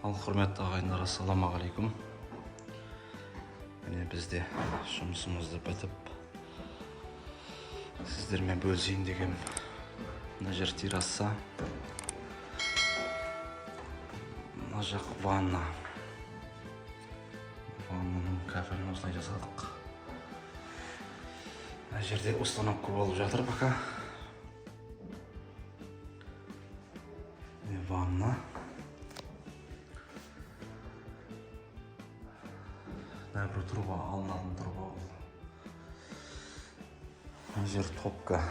Құрметті ағайындар, ассалаумағалейкум. Міне бізде жұмысымызды бітіп сіздермен бөлісейін деген. Мына жер терраса, мына жақ ванна. Ваннаның кафелін осылай жасадық. Мына жерде установка болып жатыр пока. Ванна. Бір труба, алынатын труба ол. Мына жер топка.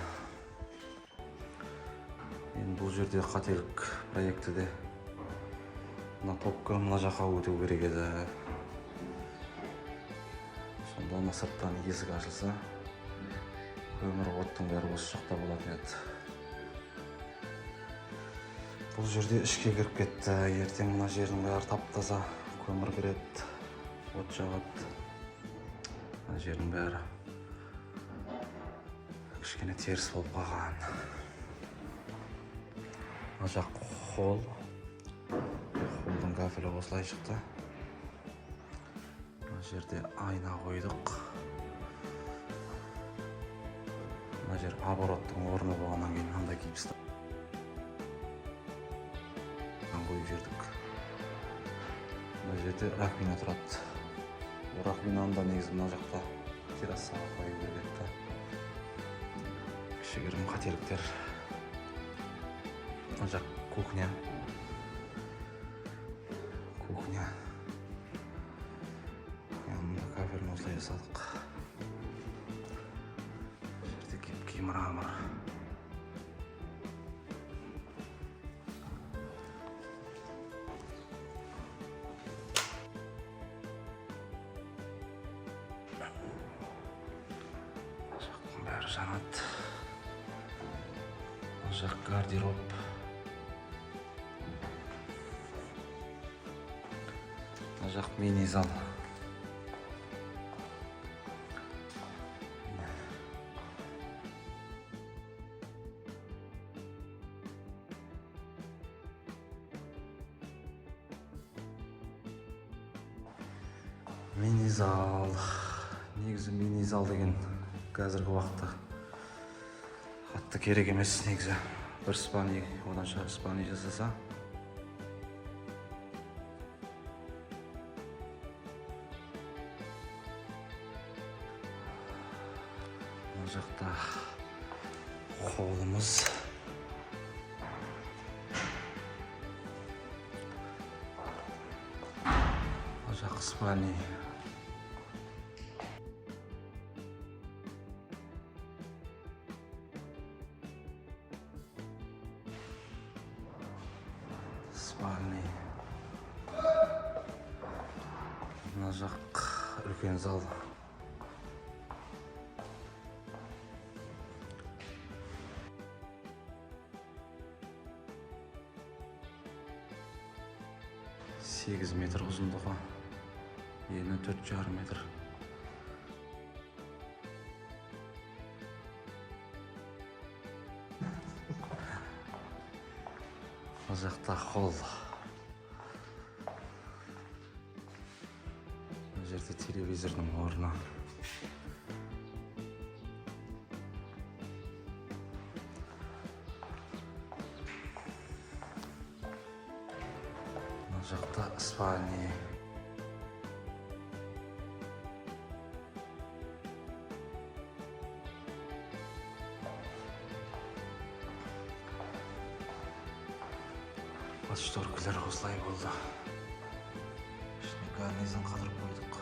Енді бұл жерде қателік проектіде. Мына топка мына жаққа өту керек еді. Сонда мына сырттан есік ашылса, көмір оттың бәрі осы жақта болатын еді. Бұл жерде ішке кіріп кетті. Ертең мына жердің бәрі тап-таза, көмір кіреді. От жағады. Мына жердің бәрі кішкене теріс болып қалған. Мына жақ холл. Холлдың кафелі осылай шықты. Мына жерде айна қойдық. Мына жер обороттың орны болғаннан кейін мынандай гипсті қойып жүрдік. Мына жерде раковина тұрады. Раковинаны да негізі мына жақта террасаға қойып береді. Кішігірім қателіктер. Мына жақ кухня. Yanında кафелін осылай жасадық. Жерде кепки мрамор. Бәрі жанады. Бұл жақ гардероб. Бұл жақ мини-зал. Мини-зал. Негізі мини-зал деген қазіргі уақытта қатты керек емес негізі. Бір спальни, одан шығып спальни жасаса. Бұл жақта холлымыз. Бұл жақ спальни. Спальни. Мына жақ үлкен зал. Сегіз метр ұзындығы, ені 4,5 метр. Бұл жақта холл. Бұл жерде телевизордың орны. Бұл жақта спальни. Шторкалар осылай болды. Ішіне карнизін қалдырып қойдық.